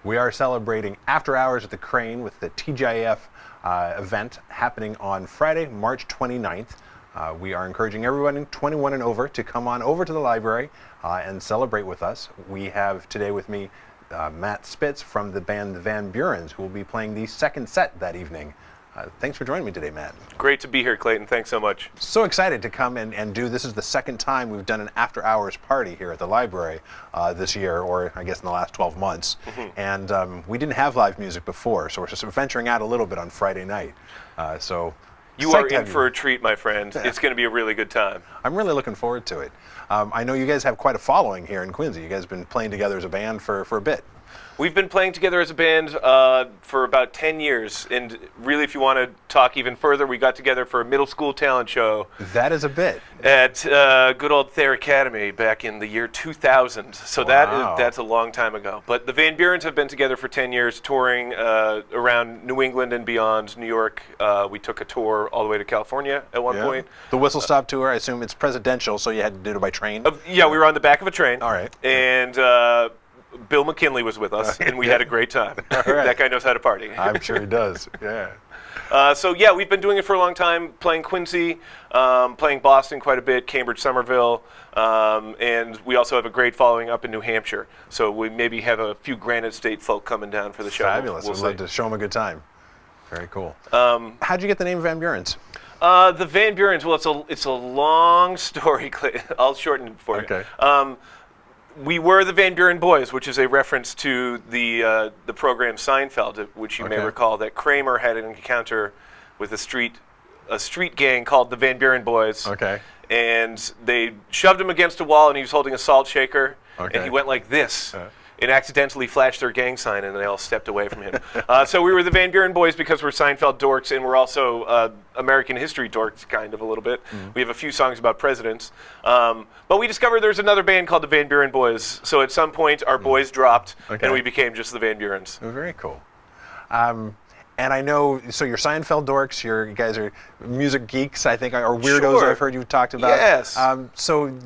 We are celebrating After Hours at the Crane with the TGIF event happening on Friday, March 29th. We are encouraging everyone 21 and over to come on over to the library and celebrate with us. We have today with me Matt Spitz from the band The Van Burens, who will be playing the second set that evening. Thanks for joining me today, Matt. Great to be here, Clayton. Thanks so much. So excited to come and do, this is the second time we've done an after-hours party here at the library this year, or I guess in the last 12 months. And we didn't have live music before, so we're just venturing out a little bit on Friday night. You are in for a treat, my friend. It's going to be a really good time. I'm really looking forward to it. I know you guys have quite a following here in Quincy. You guys have been playing together as a band for a bit. We've been playing together as a band for about 10 years. And really, if you want to talk even further, we got together for a middle school talent show. That is a bit. At good old Thayer Academy back in the year 2000. So Wow. that's a long time ago. But the Van Burens have been together for 10 years, touring around New England and beyond. New York, we took a tour all the way to California at one point. The Whistle Stop Tour, I assume it's presidential, so you had to do it by train? Yeah, we were on the back of a train. All right. And Bill McKinley was with us, and we had a great time. Right. That guy knows how to party. I'm sure he does, yeah. So yeah, we've been doing it for a long time, playing Quincy, playing Boston quite a bit, Cambridge, Somerville, and we also have a great following up in New Hampshire. So we maybe have a few Granite State folk coming down for the show. Fabulous. We'll We'd love to show them a good time. Very cool. How'd you get the name Van Burens? The Van Burens, well, it's a long story. I'll shorten it for you. Okay. We were the Van Buren Boys, which is a reference to the program Seinfeld, which you may recall that Kramer had an encounter with a street gang called the Van Buren Boys. Okay. And they shoved him against a wall, and he was holding a salt shaker, Okay. and he went like this. And accidentally flashed their gang sign, and they all stepped away from him. So we were the Van Buren Boys because we're Seinfeld dorks, and we're also American history dorks, kind of a little bit. We have a few songs about presidents. But we discovered there's another band called the Van Buren Boys. So at some point, our boys dropped, and we became just the Van Burens. Very cool. And I know, so you're Seinfeld dorks, you guys are music geeks, I think, or weirdos. Sure. I've heard you talked about. Yes. So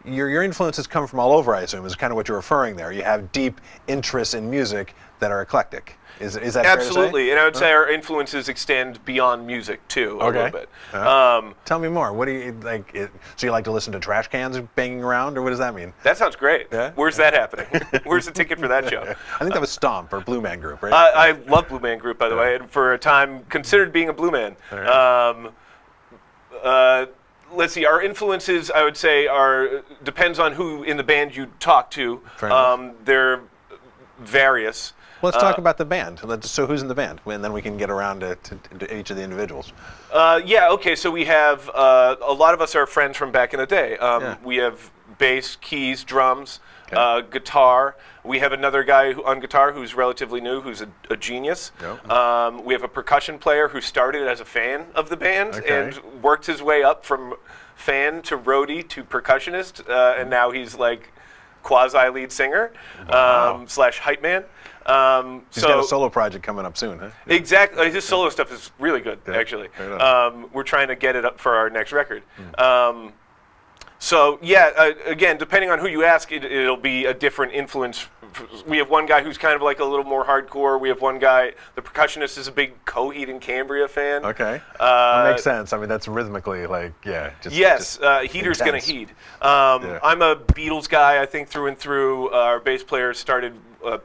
your influences come from all over, I assume, is kind of what you're referring there. You have deep interests in music that are eclectic. Is that fair to say? Absolutely, and I would say our influences extend beyond music too, a little bit. Tell me more. What do you like? So you like to listen to trash cans banging around, or what does that mean? That sounds great. Yeah? Where's that happening? Where's the ticket for that show? I think that was Stomp or Blue Man Group, right? I love Blue Man Group, by the way, and for a time considered being a Blue Man. Let's see, our influences, I would say, depends on who in the band you talk to. They're various. Let's talk about the band. So who's in the band? And then we can get around to each of the individuals. Yeah, okay, so we have, a lot of us are friends from back in the day. We have bass, keys, drums, guitar. We have another guy on guitar who's relatively new, who's a genius. We have a percussion player who started as a fan of the band and worked his way up from fan to roadie to percussionist, and now he's like quasi-lead singer slash hype man. He's got a solo project coming up soon, huh? Exactly. His solo stuff is really good, actually. We're trying to get it up for our next record. So yeah, again, depending on who you ask, it'll be a different influence. We have one guy who's kind of like a little more hardcore. We have one guy, the percussionist is a big Coheed and Cambria fan. Okay, that makes sense. I mean, that's rhythmically like, yeah. Heater's gonna heed. I'm a Beatles guy, I think, through and through. Our bass player started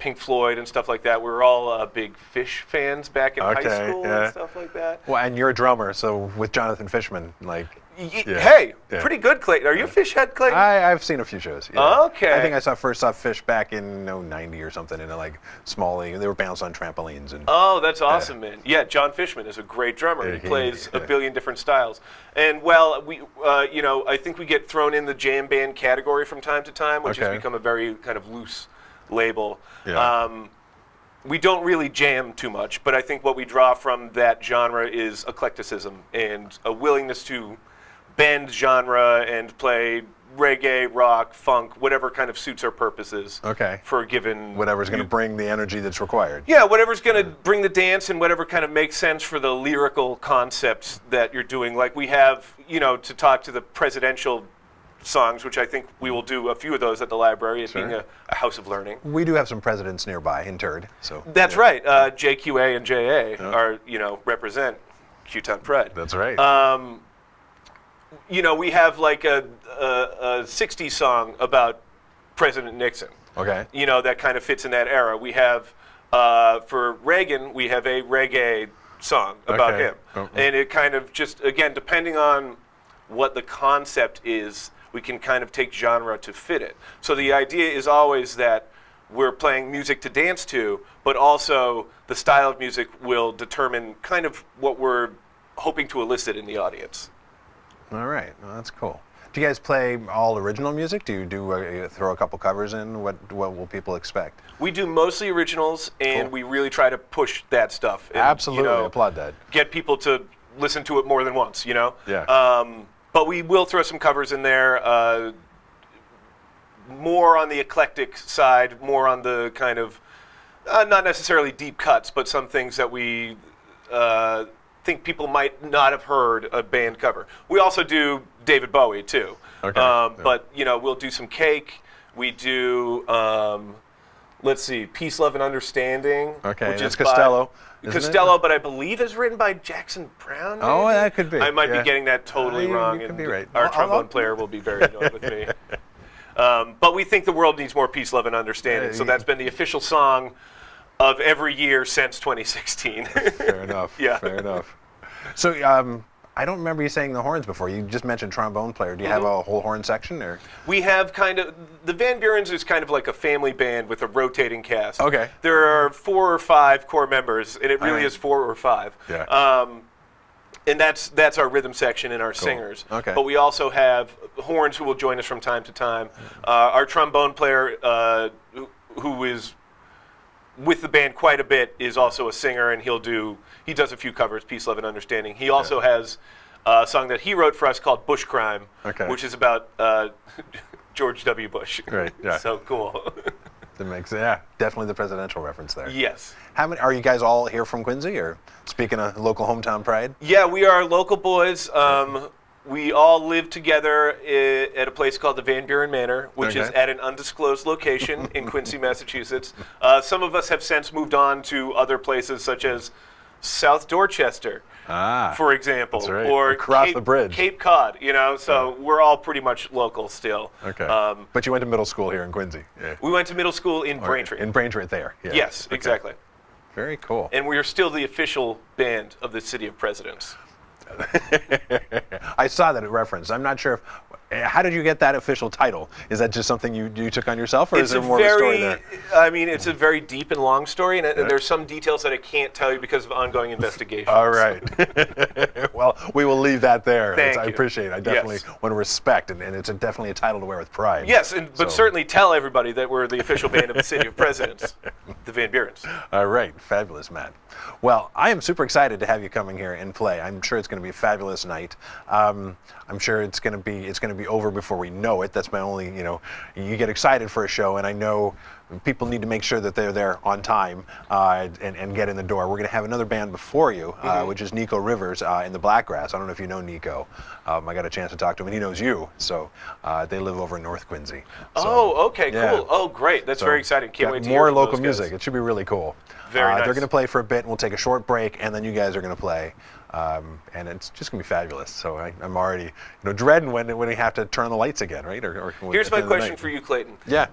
Pink Floyd and stuff like that. We were all big Phish fans back in high school and stuff like that. Well, and you're a drummer, so with Jonathan Fishman, like. Hey, pretty good, Clayton. Are you a Phish head, Clayton? I've seen a few shows. Okay. I think I first saw Phish back in 90 or something in a like small league. They were bounced on trampolines. And oh, that's awesome, man. Yeah, John Fishman is a great drummer. He plays a billion different styles. And well, we, I think we get thrown in the jam band category from time to time, which has become a very kind of loose label. We don't really jam too much, but I think what we draw from that genre is eclecticism and a willingness to bend genre and play reggae, rock, funk, whatever kind of suits our purposes. For a given... Whatever's going to bring the energy that's required. Yeah, whatever's going to bring the dance and whatever kind of makes sense for the lyrical concepts that you're doing. Like we have, to talk to the presidential songs, which I think we will do a few of those at the library, it being a house of learning. We do have some presidents nearby interred, so. That's right. JQA and JA are, represent Q-Town Pride. That's right. We have like a 60s song about President Nixon. Okay. That kind of fits in that era. We have, for Reagan, we have a reggae song about him. And it kind of just, again, depending on what the concept is, we can kind of take genre to fit it. So the idea is always that we're playing music to dance to, but also the style of music will determine kind of what we're hoping to elicit in the audience. All right. Well, that's cool. Do you guys play all original music? Do you throw a couple covers in? What will people expect? We do mostly originals, and we really try to push that stuff. And, Absolutely. Applaud that. Get people to listen to it more than once, Yeah. But we will throw some covers in there, more on the eclectic side, more on the kind of, not necessarily deep cuts, but some things that we think people might not have heard a band cover. We also do David Bowie, too. Okay. But, we'll do some Cake. We do, let's see, Peace, Love, and Understanding. Okay, which that's is Costello. Costello, but I believe is written by Jackson Brown. Maybe? Oh, that could be. I might be getting that totally wrong. You could be right. Our trombone player will be very annoyed with me. But we think the world needs more peace, love, and understanding. So that's been the official song of every year since 2016. Fair enough. Yeah. Fair enough. So I don't remember you saying the horns before. You just mentioned trombone player. Do you have a whole horn section, or? We have kind of, the Van Burens is kind of like a family band with a rotating cast. Okay. There are 4 or 5 core members, and it really is 4 or 5. Yeah. And that's our rhythm section and our singers. Okay. But we also have horns who will join us from time to time. Our trombone player, who is with the band quite a bit, is also a singer, and he does a few covers, Peace, Love, and Understanding. He also has a song that he wrote for us called Bush Crime, which is about George W. Bush. Right, yeah. So cool. That makes, definitely the presidential reference there. Yes. How many, are you guys all here from Quincy, or speaking of local hometown pride? Yeah, we are local boys. We all live together at a place called the Van Buren Manor, which is at an undisclosed location in Quincy, Massachusetts. Some of us have since moved on to other places, such as South Dorchester, for example, that's right. or Across the bridge. Cape Cod. So we're all pretty much local still. Okay. But you went to middle school here in Quincy. Yeah. We went to middle school in Braintree. In Braintree, there. Yeah. Yes, exactly. Very cool. And we are still the official band of the City of Presidents. I saw that reference. I'm not sure how did you get that official title? Is that just something you took on yourself, or is there more of a story there? I mean, it's a very deep and long story, and there's some details that I can't tell you because of ongoing investigations. All right. Well, we will leave that there. Thank you. I appreciate it. I definitely want to respect, and it's definitely a title to wear with pride. Yes, but certainly tell everybody that we're the official band of the City of Presidents, the Van Burens. All right. Fabulous, Matt. Well, I am super excited to have you coming here and play. I'm sure it's going to be a fabulous night. I'm sure it's going to be over before we know it. That's my only, you get excited for a show, and I know people need to make sure that they're there on time and get in the door. We're going to have another band before you, which is Nico Rivers in the Blackgrass. I don't know if you know Nico. I got a chance to talk to him, and he knows you. So they live over in North Quincy. So, okay, cool. Oh, great. That's very exciting. Can't wait to hear more from local those guys. music. It should be really cool. Very nice. They're going to play for a bit, and we'll take a short break, and then you guys are going to play. And it's just going to be fabulous. So I'm already dreading when we have to turn on the lights again, right? Here's my question for you, Clayton. Yeah.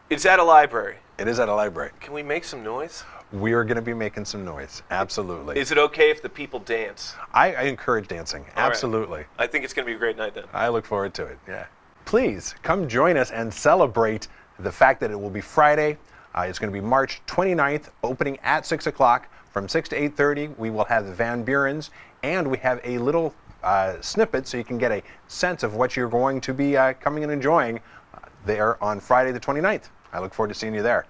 It's at a library. It is at a library. Can we make some noise? We are going to be making some noise. Absolutely. Is it okay if the people dance? I encourage dancing. Absolutely. Right. I think it's going to be a great night then. I look forward to it. Yeah. Please come join us and celebrate the fact that it will be Friday. It's going to be March 29th, opening at 6 o'clock. From 6 to 8:30, we will have the Van Burens, and we have a little snippet so you can get a sense of what you're going to be coming and enjoying there on Friday the 29th. I look forward to seeing you there.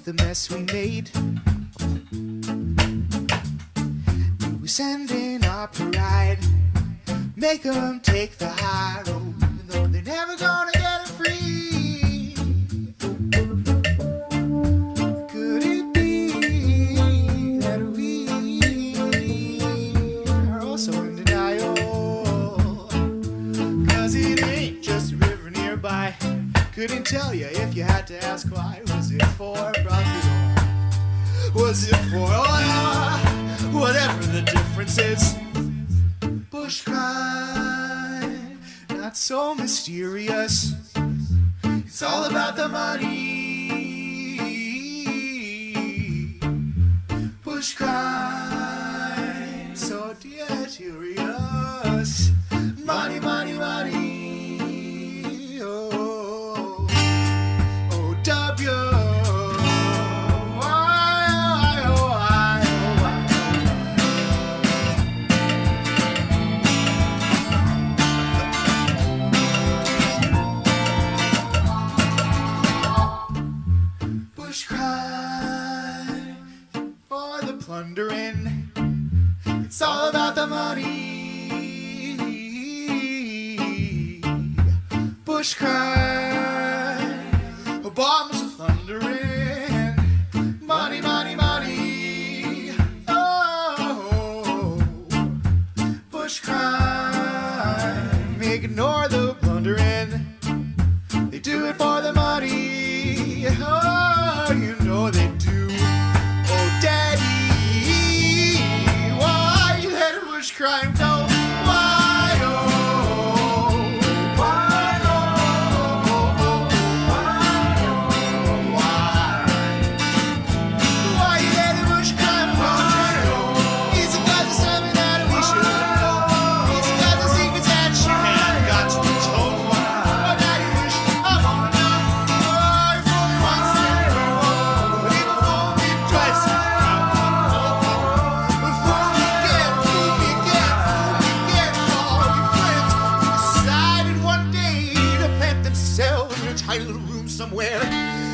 with the mess we made. We send in our pride, make them take the high road, even though they're never gonna get it free. Could it be that we are also in denial? 'Cause it ain't just a river nearby. Couldn't tell you if you had to ask why. Was it for profit or was it for oil? Whatever the difference is, bush crime, not so mysterious. It's all about the money. Bush crime, so deleterious. Money, money, money. Oh, oh, W. Plundering, it's all about the money. Bush crime, bombs are thundering. Money, money, money. Oh, bush crime, ignore the plundering. They do it for the money. Oh, you know they do. Oh, daddy. Crime, no. Why, oh, why, oh, why, oh, why you let the bush crime go? It's because of something that we should know. It's because of secrets that you have got to be told. Oh, daddy wish I wanna know. Oh, if only once in a row. Even for me twice. Before we get tiny little room somewhere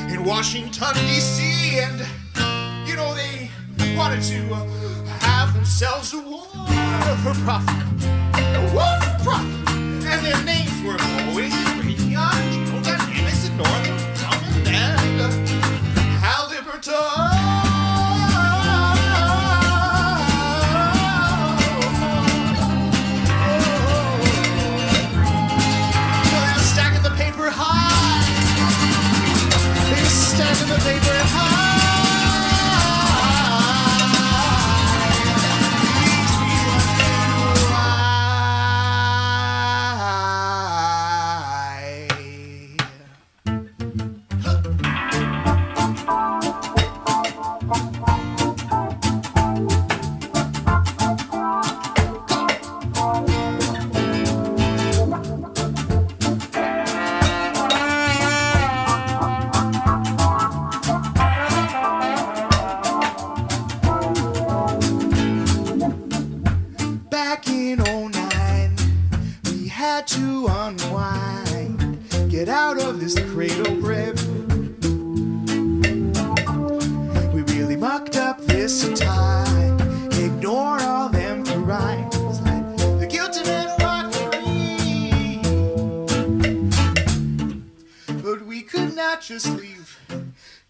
in Washington, D.C. And, you know, they wanted to have themselves a war for profit. A war for profit. And their names were always Raytheon, General Dynamics, and Northrop Grumman, and Halliburton. Stacking the paper high. Stacking the paper high. To unwind, get out of this cradle grip. We really mucked up this time. Ignore all them crimes, let the guilty men rock free. But we could not just leave.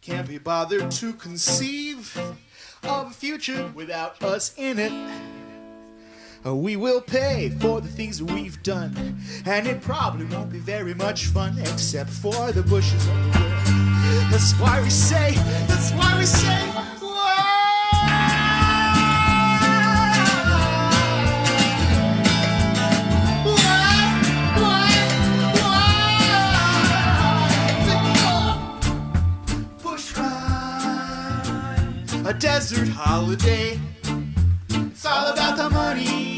Can't be bothered to conceive of a future without us in it. We will pay for the things we've done, and it probably won't be very much fun, except for the bushes of the world. That's why we say, bush ride, a desert holiday. It's all about the money.